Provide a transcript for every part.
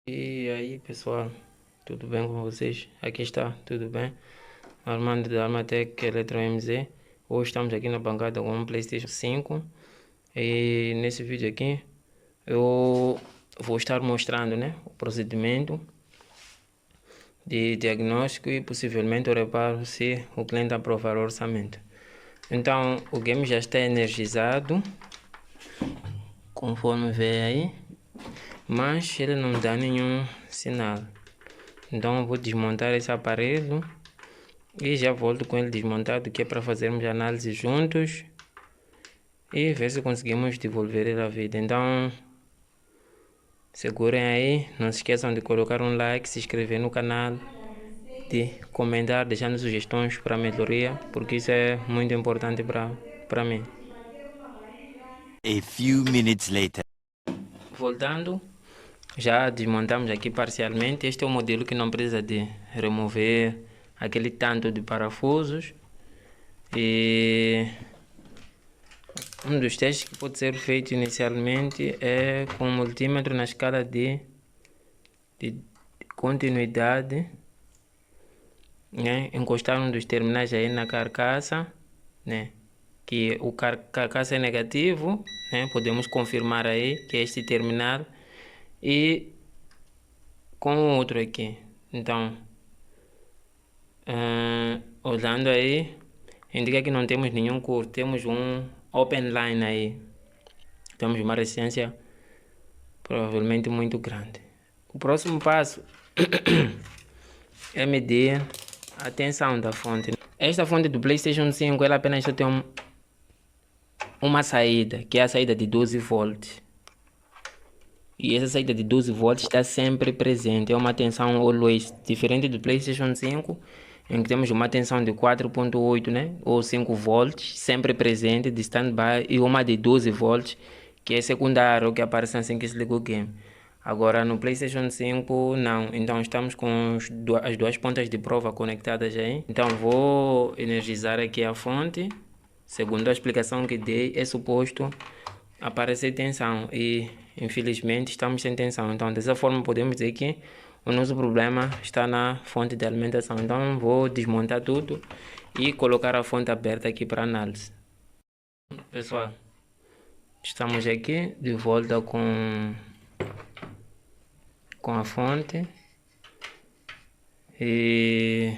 E aí pessoal, tudo bem com vocês? Aqui está, tudo bem? Armando da Armatec Eletro MZ. Hoje estamos aqui na bancada com um PlayStation 5 e nesse vídeo aqui eu vou estar mostrando, né, o procedimento de diagnóstico e possivelmente o reparo se o cliente aprovar o orçamento. Então o game já está energizado, conforme vê aí, mas ele não dá nenhum sinal. Então eu vou desmontar esse aparelho e já volto com ele desmontado, que é para fazermos análise juntos e ver se conseguimos devolver ele à vida. Então segurem aí, não se esqueçam de colocar um like, se inscrever no canal, de comentar, deixando sugestões para melhoria, porque isso é muito importante para mim. A few minutes later. Voltando, já desmontamos aqui parcialmente. Este é o modelo que não precisa de remover aquele tanto de parafusos. E um dos testes que pode ser feito inicialmente é com um multímetro na escala de continuidade, né? Encostar um dos terminais aí na carcaça, né? Que o carcaça é negativo, né? Podemos confirmar aí que é este terminal, e com o outro aqui. Então, olhando aí, indica que não temos nenhum curto, temos um open line aí. Temos uma resistência provavelmente muito grande. O próximo passo é medir a tensão da fonte. Esta fonte do PlayStation 5 ela apenas só tem uma saída, que é a saída de 12 volts. E essa saída de 12 volts está sempre presente, é uma tensão always, diferente do PlayStation 5, em que temos uma tensão de 4.8, né, ou 5 volts, sempre presente, de standby, e uma de 12 volts, que é secundário, que aparece assim que se liga o game. Agora no PlayStation 5 não, então estamos com as duas pontas de prova conectadas aí. Então vou energizar aqui a fonte. Segundo a explicação que dei, é suposto aparecer tensão e infelizmente estamos sem tensão. Então dessa forma podemos dizer que o nosso problema está na fonte de alimentação. Então vou desmontar tudo e colocar a fonte aberta aqui para análise. Pessoal, estamos aqui de volta com a fonte e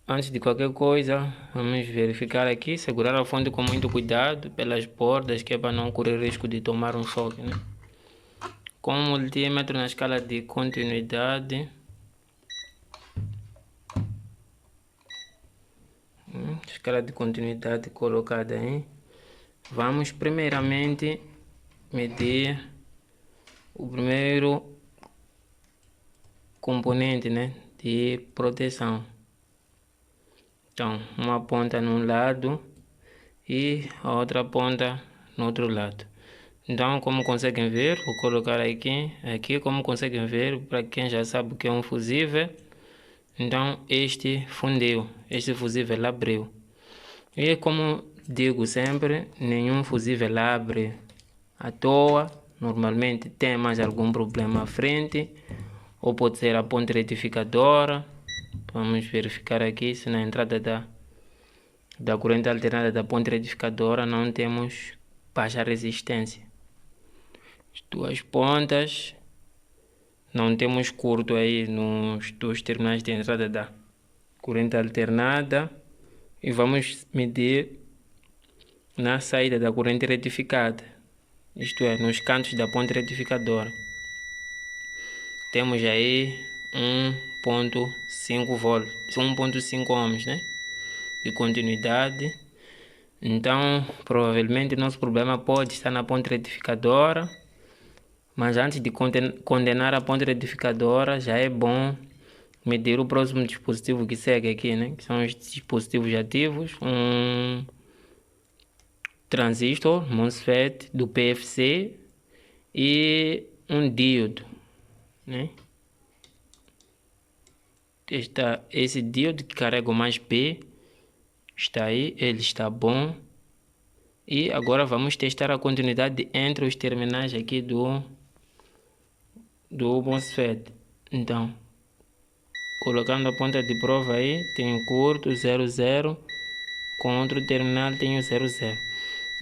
antes de qualquer coisa vamos verificar aqui, segurar a fonte com muito cuidado pelas bordas, que é para não correr risco de tomar um choque, né? Com um multímetro na escala de continuidade, escala de continuidade colocada aí, vamos primeiramente medir o primeiro componente, né, de proteção. Então uma ponta num lado e a outra ponta no outro lado. Então, como conseguem ver, vou colocar aqui como conseguem ver, para quem já sabe o que é um fusível. Então este fundiu, este fusível abriu. E como digo sempre, nenhum fusível abre à toa. Normalmente tem mais algum problema à frente, ou pode ser a ponte retificadora. Vamos verificar aqui se na entrada da corrente alternada da ponte retificadora não temos baixa resistência. As duas pontas, não temos curto aí nos dois terminais de entrada da corrente alternada, e vamos medir na saída da corrente retificada, isto é, nos cantos da ponte retificadora. Temos aí 1.5 volts, 1.5 ohms, né, de continuidade. Então provavelmente nosso problema pode estar na ponte retificadora, mas antes de condenar a ponte retificadora já é bom medir o próximo dispositivo que segue aqui, né, que são os dispositivos ativos, um transistor MOSFET do PFC e um diodo, né? Esse diodo que carrega o mais P está aí, ele está bom. E agora vamos testar a continuidade entre os terminais aqui do MOSFET. Então, colocando a ponta de prova aí, tenho curto 00, com outro terminal tenho 00.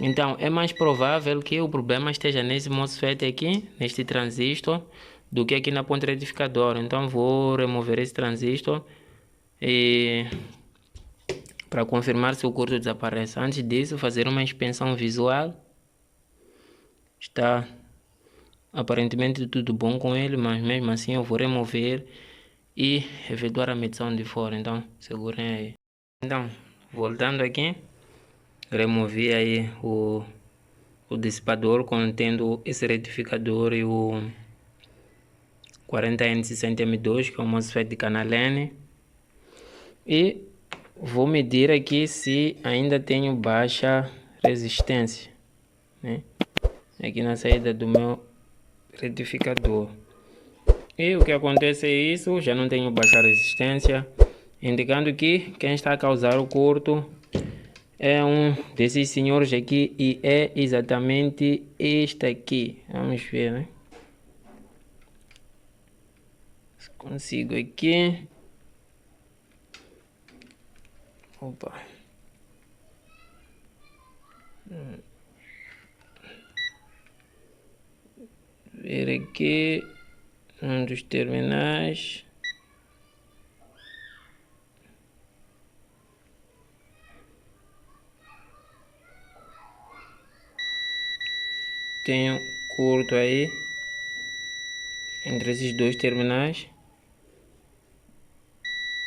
Então, é mais provável que o problema esteja nesse MOSFET aqui, neste transistor, do que aqui na ponta retificadora. Então, vou remover esse transistor e para confirmar se o curto desaparece. Antes disso, fazer uma inspeção visual. Está aparentemente tudo bom com ele, mas mesmo assim eu vou remover e efetuar a medição de fora. Então, segurem aí. Então, voltando aqui, removi aí o dissipador contendo esse retificador e o 40N60M2, que é o MOSFET de canal N. E vou medir aqui se ainda tenho baixa resistência, né? Aqui na saída do meu retificador. E o que acontece é isso, já não tenho baixa resistência, indicando que quem está a causar o curto é um desses senhores aqui e é exatamente este aqui. Vamos ver, né? Se consigo aqui. Opa. Ver aqui um dos terminais. Tenho curto aí entre esses dois terminais.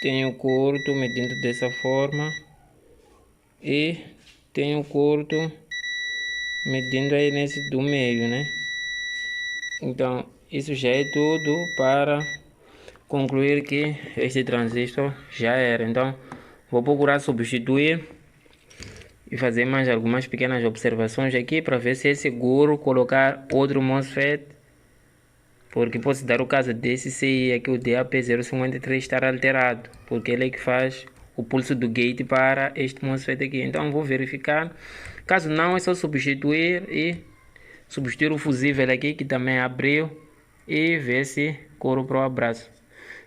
Tenho curto medindo dessa forma e tenho curto medindo aí nesse do meio, né? Então isso já é tudo para concluir que este transistor já era. Então vou procurar substituir e fazer mais algumas pequenas observações aqui para ver se é seguro colocar outro MOSFET, porque pode dar o caso desse CI aqui, o DAP053, estar alterado, porque ele é que faz o pulso do gate para este MOSFET aqui. Então vou verificar, caso não é só substituir o fusível aqui que também abriu e ver se couro para o abraço.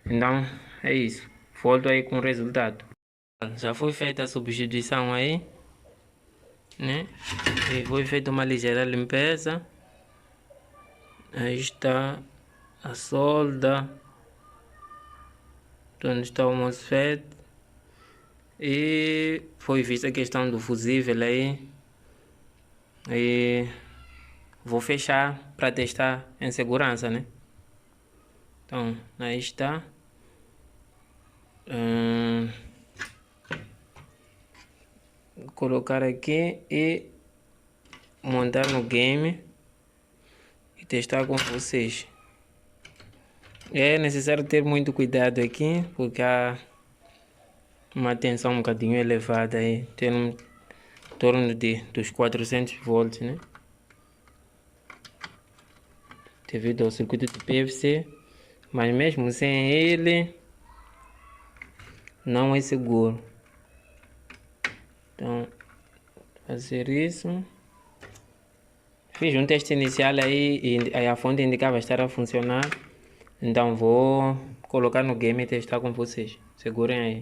Então é isso, volto aí com o resultado. Já foi feita a substituição aí, né? E foi feita uma ligeira limpeza. Aí está a solda, onde está o MOSFET, e foi vista a questão do fusível aí, e vou fechar para testar em segurança, né? Então aí está. Colocar aqui e montar no game e testar com vocês. É necessário ter muito cuidado aqui, porque há uma tensão um bocadinho elevada aí, tem em torno dos 400 volts, né? Devido ao circuito de PFC, mas mesmo sem ele não é seguro. Então, fazer isso. Fiz um teste inicial aí e a fonte indicava estar a funcionar. Então vou colocar no game e testar com vocês. Segurem aí.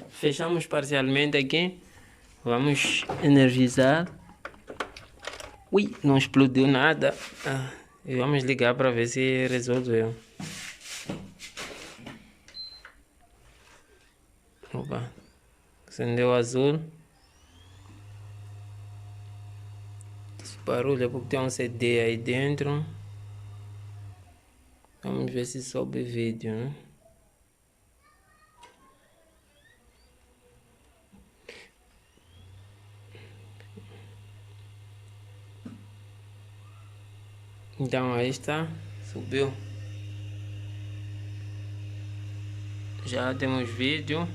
Fechamos parcialmente aqui. Vamos energizar. Ui, não explodiu nada. E vamos ligar para ver se resolveu. Opa, acendeu azul. Esse barulho é porque tem um CD aí dentro. Vamos ver se sobe vídeo, né? Então aí está, subiu. Já temos vídeo,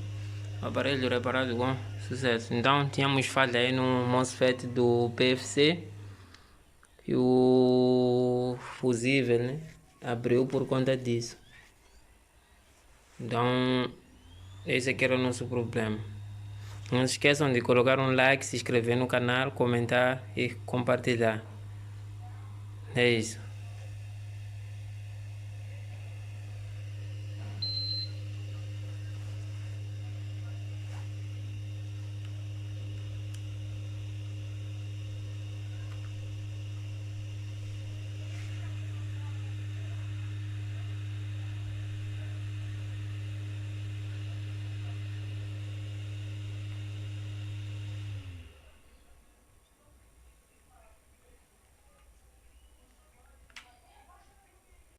aparelho reparado com sucesso. Então tínhamos falha aí no MOSFET do PFC e o fusível, né, abriu por conta disso. Então esse aqui era o nosso problema. Não se esqueçam de colocar um like, se inscrever no canal, comentar e compartilhar. É isso.